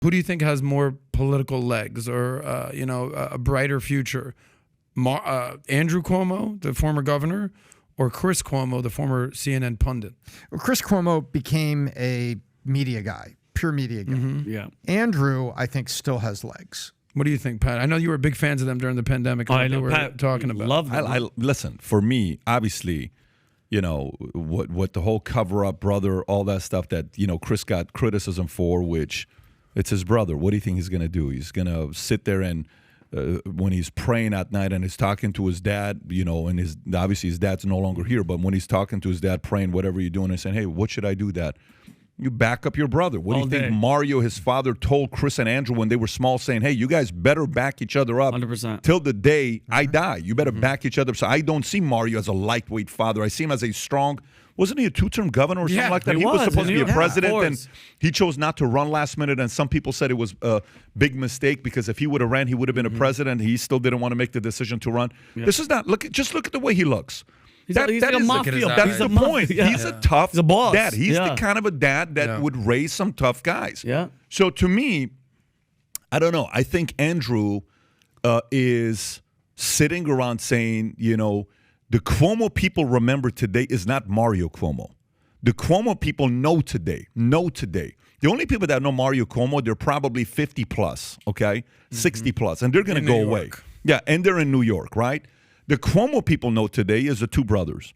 Who do you think has more political legs or, a brighter future? Andrew Cuomo, the former governor, or Chris Cuomo, the former CNN pundit? Well, Chris Cuomo became a media guy, pure media guy. Yeah. Andrew, I think, still has legs. What do you think, Pat? I know you were big fans of them during the pandemic. I know, they were Pat, talking about. Love them. I listen, for me, obviously, what the whole cover-up brother, all that stuff that, Chris got criticism for, which it's his brother. What do you think he's going to do? He's going to sit there and when he's praying at night and he's talking to his dad, and obviously his dad's no longer here, but when he's talking to his dad, praying, whatever you're doing, and saying, hey, what should I do, Dad? You back up your brother. What do you think Mario, his father, told Chris and Andrew when they were small, saying, hey, you guys better back each other up 100%. till the day I die. You better back each other up. So I don't see Mario as a lightweight father. I see him as a strong, wasn't he a two-term governor or something like that? he He was supposed to be a president, and he chose not to run last minute, and some people said it was a big mistake because if he would have ran, he would have been a president. He still didn't want to make the decision to run. Yeah. This is not, just look at the way he looks. He's like a mafia. That's the point. Yeah. He's a tough boss. dad. He's the kind of a dad that would raise some tough guys. Yeah. So to me, I don't know. I think Andrew is sitting around saying, the Cuomo people remember today is not Mario Cuomo. The Cuomo people know today. The only people that know Mario Cuomo, they're probably 50 plus, okay? 60 plus. And they're going to go away. Yeah, and they're in New York, right? The Cuomo people know today is the two brothers.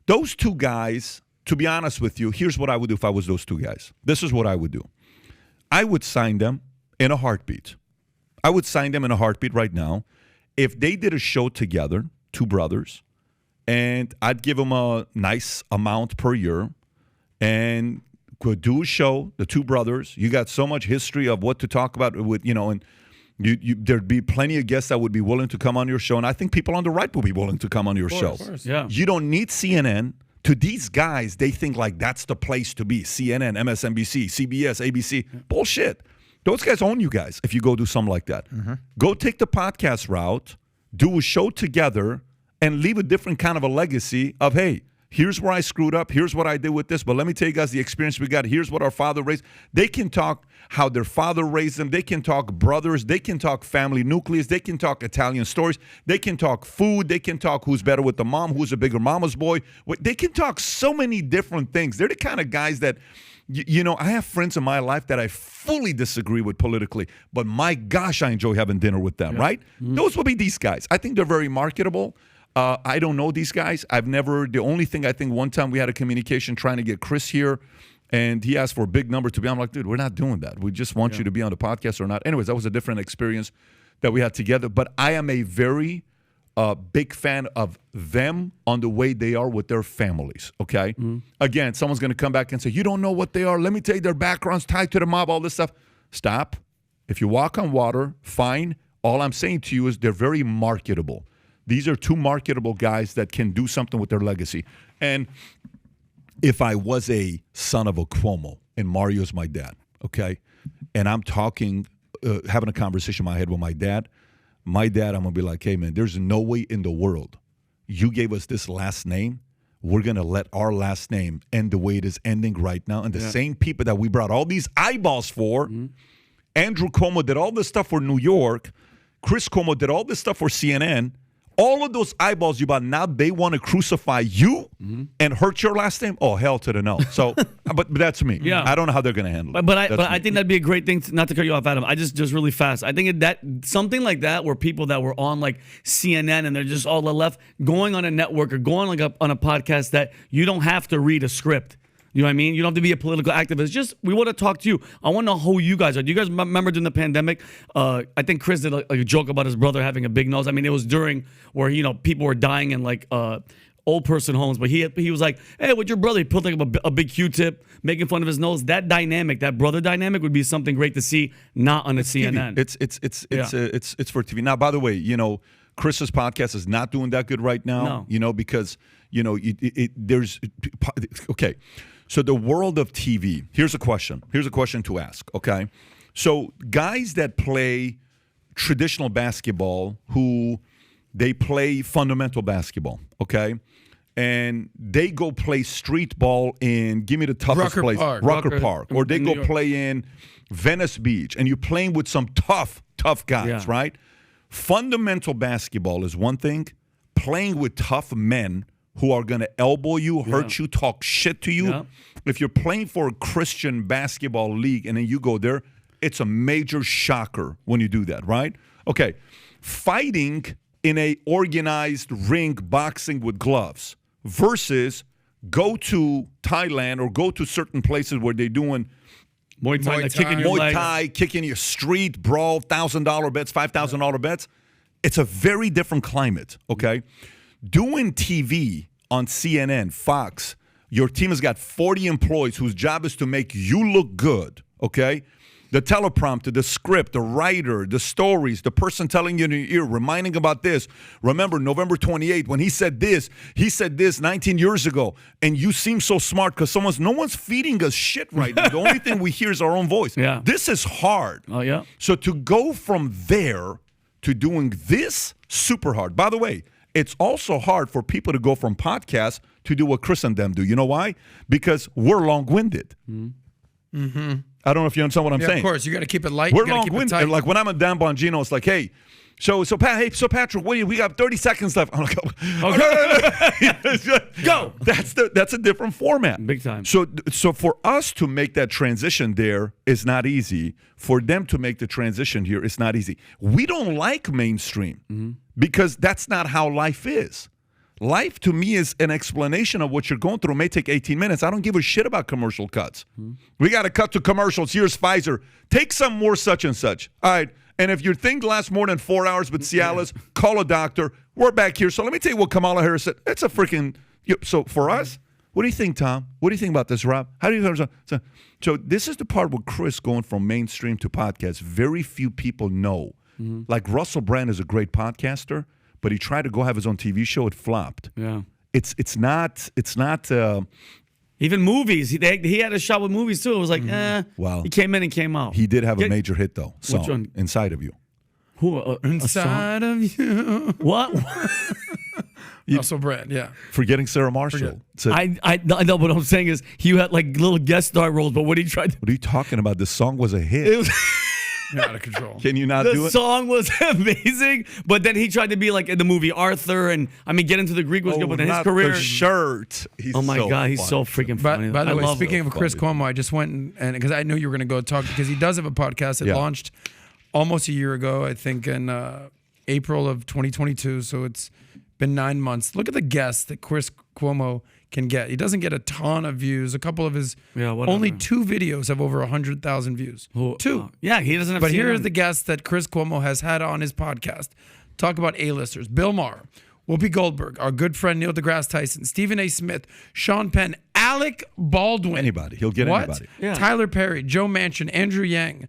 Those two guys, to be honest with you, here's what I would do if I was those two guys. This is what I would do. I would sign them in a heartbeat. I would sign them in a heartbeat right now. If they did a show together, two brothers, and I'd give them a nice amount per year and could do a show, the two brothers. You got so much history of what to talk about with, and there'd be plenty of guests that would be willing to come on your show, and I think people on the right will be willing to come on your show. Yeah. You don't need CNN. To these guys, they think like that's the place to be. CNN, MSNBC, CBS, ABC. Bullshit. Those guys own you guys if you go do something like that. Go take the podcast route, do a show together, and leave a different kind of a legacy of, hey, here's where I screwed up. Here's what I did with this. But let me tell you guys the experience we got. Here's what our father raised. They can talk how their father raised them. They can talk brothers. They can talk family nucleus. They can talk Italian stories. They can talk food. They can talk who's better with the mom, who's a bigger mama's boy. They can talk so many different things. They're the kind of guys that, I have friends in my life that I fully disagree with politically, but my gosh, I enjoy having dinner with them, right? Those will be these guys. I think they're very marketable. I don't know these guys. The only thing I think one time we had a communication trying to get Chris here, and he asked for a big number to be. I'm like, dude, we're not doing that. We just want you to be on the podcast or not. Anyways, that was a different experience that we had together. But I am a very big fan of them on the way they are with their families, okay? Again, someone's going to come back and say, you don't know what they are. Let me tell you their backgrounds tied to the mob, all this stuff. Stop. If you walk on water, fine. All I'm saying to you is they're very marketable. These are two marketable guys that can do something with their legacy. And if I was a son of a Cuomo and Mario's my dad, okay, and I'm talking, having a conversation in my head with my dad, I'm going to be like, hey, man, there's no way in the world you gave us this last name. We're going to let our last name end the way it is ending right now. And the same people that we brought all these eyeballs for, Andrew Cuomo did all this stuff for New York. Chris Cuomo did all this stuff for CNN. All of those eyeballs you bought, now they want to crucify you and hurt your last name? Oh, hell to the no. So, but that's me. Yeah. I don't know how they're going to handle it. But I think that'd be a great thing, not to cut you off, Adam. I just really fast. I think that something like that where people that were on like CNN and they're just all the left going on a network or going like on a podcast that you don't have to read a script. You know what I mean? You don't have to be a political activist. Just, we want to talk to you. I want to know who you guys are. Do you guys remember during the pandemic? I think Chris did a joke about his brother having a big nose. I mean, it was during where, people were dying in like old person homes. But he was like, hey, with your brother, he put like a big Q-tip, making fun of his nose. That dynamic, that brother dynamic would be something great to see, not on a CNN. It's for TV. Now, by the way, Chris's podcast is not doing that good right now. No. Because, there's, okay. So the world of TV, here's a question to ask, okay? So guys that play traditional basketball, who they play fundamental basketball, okay? and they go play street ball in, give me the toughest Rucker place, Park. Rucker Park, or they in go New York. play in Venice Beach, and you're playing with some tough guys, Yeah. right? Fundamental basketball is one thing. Playing with tough men who are going to elbow you, hurt you, talk shit to you. Yeah. If you're playing for a Christian basketball league and then you go there, it's a major shocker when you do that, right? Okay, fighting in a organized ring, boxing with gloves, versus go to Thailand or go to certain places where they're doing Muay Thai, Muay like kicking Thai. your Muay leg. Thai, kicking your street brawl, $1,000 bets, $5,000 bets. It's a very different climate, okay? Doing TV on CNN, Fox, your team has got 40 employees whose job is to make you look good, okay? The teleprompter, the script, the writer, the stories, the person telling you in your ear, reminding about this. Remember, November 28th, when he said this 19 years ago, and you seem so smart because no one's feeding us shit right now. The only thing we hear is our own voice. Yeah. This is hard. Oh, yeah. So to go from there to doing this, super hard. By the way, it's also hard for people to go from podcasts to do what Chris and them do. You know why? Because we're long-winded. Mm-hmm. I don't know if you understand what I'm Yeah, saying. of course. You got to keep it light. We're you got to keep it long-winded. tight. And like when I'm at Dan Bongino, it's like, hey, so Patrick, we got 30 seconds left. I'm like, Go. That's a different format. Big time. So for us to make that transition there is not easy. For them to make the transition here is not easy. We don't like mainstream because that's not how life is. Life to me is an explanation of what you're going through. It may take 18 minutes. I don't give a shit about commercial cuts. We got to cut to commercials. Here's Pfizer. Take some more such and such. All right. And if your thing lasts more than 4 hours with Cialis, call a doctor. We're back here. So let me tell you what Kamala Harris said. It's a freaking. So for us, what do you think, Tom? What do you think about this, Rob? How do you? So this is the part where Chris going from mainstream to podcast. Very few people know. Like Russell Brand is a great podcaster, but he tried to go have his own TV show. It flopped. Yeah. It's not. Even movies. He had a shot with movies too. It was like, Wow. He came in and came out. He did have a major hit though. Song, Which one? Inside of You. Who? A song? Inside of you. What? Russell Brand, yeah. Forgetting Sarah Marshall. It's a- I know. What I'm saying is he had like little guest star roles, but what he tried to. what are you talking about? The song was a hit. It was, You're out of control. Can you not do the it? song was amazing, but then he tried to be like in the movie Arthur, and I mean, get into the Greek was good, but then his not career. the shirt. He's Oh my so God, he's funny. so freaking funny. By the I way, love speaking him. of Chris Cuomo, I just went and because I knew you were going to go talk because he does have a podcast that Yeah. launched almost a year ago, I think in April of 2022. So it's been 9 months. Look at the guests that Chris Cuomo can get. He doesn't get a ton of views. A couple of his whatever. only 2 videos have over 100,000 views. Two. Yeah, he doesn't have. But here CNN. are the guests that Chris Cuomo has had on his podcast. Talk about A-listers. Bill Maher, Whoopi Goldberg, our good friend Neil deGrasse Tyson, Stephen A. Smith, Sean Penn, Alec Baldwin. Anybody. He'll get What? anybody. Yeah. Tyler Perry, Joe Manchin, Andrew Yang,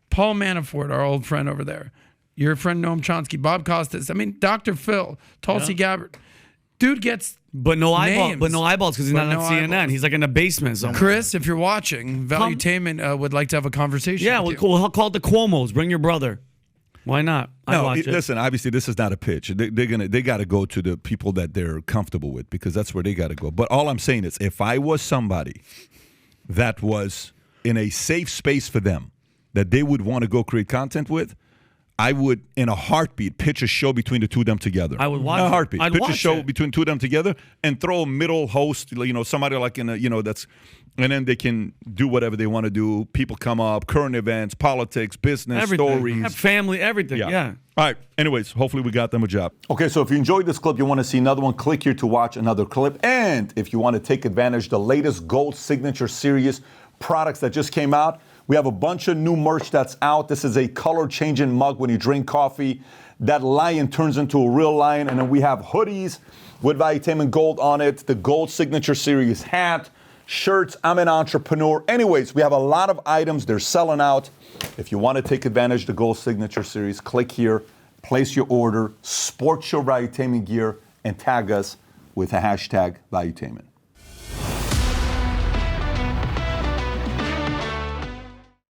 Paul Manafort, our old friend over there. Your friend Noam Chomsky, Bob Costas. I mean, Dr. Phil, Tulsi Gabbard. Dude gets But no eyeballs. names. But no eyeballs because he's But not no on CNN. eyeballs. He's like in the basement somewhere. Chris, if you're watching, Valuetainment would like to have a conversation. Yeah, with we'll you. call it the Cuomos. Bring your brother. Why not? I No, watch it. listen. Obviously, this is not a pitch. They got to go to the people that they're comfortable with because that's where they got to go. But all I'm saying is, if I was somebody that was in a safe space for them, that they would want to go create content with, I would, in a heartbeat, pitch a show between the two of them together. I would watch in a it. heartbeat. I'd pitch a watch show it. between two of them together and throw a middle host, somebody like in a, that's, and then they can do whatever they want to do. People come up, current events, politics, business, Everything. stories. Have family, everything. Yeah. All right. Anyways, hopefully we got them a job. Okay, so if you enjoyed this clip, you want to see another one, click here to watch another clip. And if you want to take advantage of the latest Gold Signature Series products that just came out, we have a bunch of new merch that's out. This is a color-changing mug when you drink coffee. That lion turns into a real lion. And then we have hoodies with Valuetainment Gold on it, the Gold Signature Series hat, shirts. I'm an entrepreneur. Anyways, we have a lot of items. They're selling out. If you want to take advantage of the Gold Signature Series, click here, place your order, sport your Valuetainment gear, and tag us with the hashtag Valuetainment.